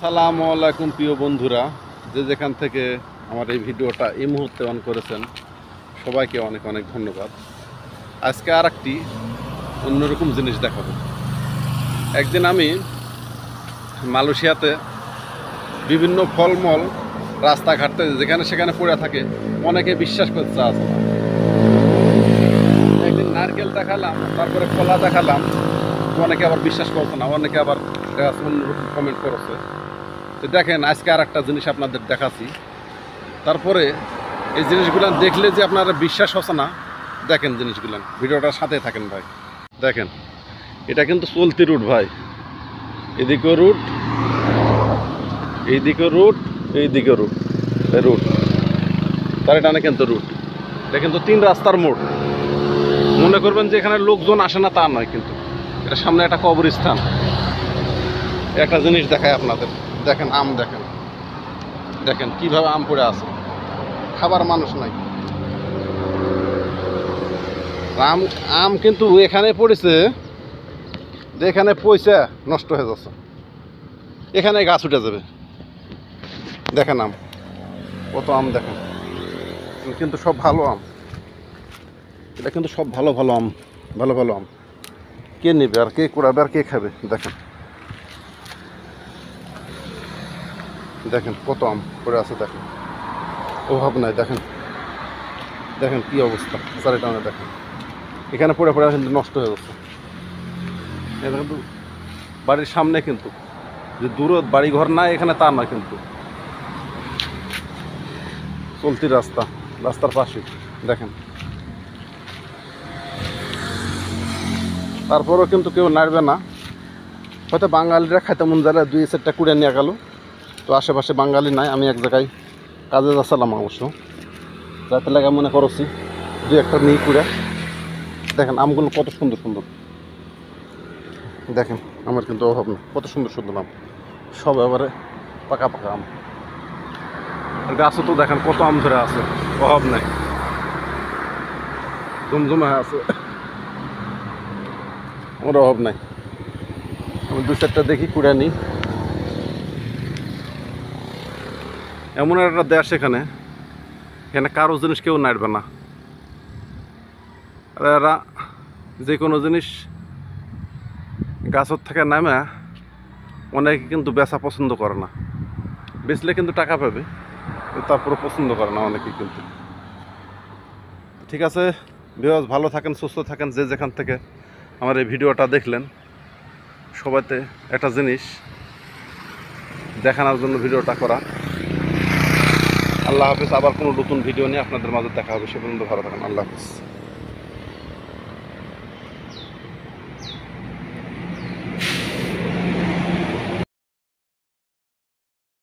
আসসালামু আলাইকুম প্রিয় বন্ধুরা, যে যেখান থেকে আমার এই ভিডিওটা এই মুহূর্তে অন করেছেন সবাইকে অনেক অনেক ধন্যবাদ। আজকে আর একটি অন্যরকম জিনিস দেখাবো। একদিন আমি মালয়েশিয়াতে বিভিন্ন ফলমূল রাস্তাঘাটে যেখানে সেখানে পড়ে থাকে, অনেকে বিশ্বাস করতে আছে না। একদিন নারকেল দেখালাম, তারপরে কলা দেখালাম, অনেকে আবার বিশ্বাস করছে না, অনেকে আবার অন্যরকম কমেন্ট করেছে। তো দেখেন, আজকে আর একটা জিনিস আপনাদের দেখাচ্ছি। তারপরে এই জিনিসগুলো দেখলে যে আপনারা বিশ্বাস হচ্ছে না, দেখেন জিনিসগুলো, ভিডিওটার সাথে থাকেন ভাই। দেখেন, এটা কিন্তু চলতি রুট ভাই, এদিকেও রুট, এইদিকে রুট, এইদিকে রুট, রুট তার এটা না কিন্তু রুট। এটা কিন্তু 3 রাস্তার মোড়। মনে করবেন যে এখানে লোকজন আসে না, তা নয়, কিন্তু এটা সামনে একটা কবরস্থান। একটা জিনিস দেখায় আপনাদের, দেখেন আম, দেখেন দেখেন কিভাবে আম পড়ে আছে, খাবার মানুষ নাই। আম আম কিন্তু এখানে পড়েছে, এখানে পয়সা নষ্ট হয়ে যাচ্ছে, এখানে গাছ উঠে যাবে। দেখেন আম, কত আম দেখেন, কিন্তু সব ভালো আম। এটা কিন্তু সব ভালো ভালো আম, ভালো ভালো আম। কে নেবে আর কে কুড়াবে আর কে খাবে? দেখেন দেখেন কত আম পড়ে আছে, দেখেন অভাব নাই। দেখেন দেখেন কি অবস্থা, চারিটা দেখেন এখানে পড়ে পড়ে কিন্তু নষ্ট হয়ে যাচ্ছে। এটা কিন্তু বাড়ির সামনে, কিন্তু যে দূর বাড়ি ঘর নাই এখানে তা না, কিন্তু চলতি রাস্তা, রাস্তার পাশে দেখেন। তারপরেও কিন্তু কেউ নাড়বে না। হয়তো বাঙালিরা খাইতে মন যারা 2-4টা কুড়ে নিয়ে গেল। তো আশেপাশে বাঙালি নাই, আমি এক জায়গায় কাজে যাচ্ছিলাম অবশ্য, রাতে লাগা মনে করছি 2-1টা নিয়ে কুড়ে। দেখেন আমগুলো কত সুন্দর সুন্দর, দেখেন আমার কিন্তু অভাব না, কত সুন্দর সুন্দর আম, সব এবারে পাকা পাকা আম। গাছও তো দেখেন কত আম ধরে আছে, অভাব নাই, জমজমে হয়ে আছে, আমার অভাব নাই। আমি 2-4টা দেখি কুড়ে নিই। এমন একটা দেশ এখানে, এখানে কারো জিনিস কেউ নাড়বে না। আর এরা যে কোনো জিনিস গাছের থেকে নামে অনেকে কিন্তু বেচা পছন্দ করে না, বেচলে কিন্তু টাকা পাবে, তারপরে পছন্দ করে না অনেকে কিন্তু। ঠিক আছে ভিউয়ার্স, ভালো থাকেন, সুস্থ থাকেন, যে যেখান থেকে আমার এই ভিডিওটা দেখলেন। সবাইতে একটা জিনিস দেখানোর জন্য ভিডিওটা করা। আল্লাহ হাফেজ। আবার কোনো নতুন ভিডিও নিয়ে আপনাদের মাঝে দেখা হবে। সে পর্যন্ত ভালো থাকেন। আল্লাহ হাফেজ।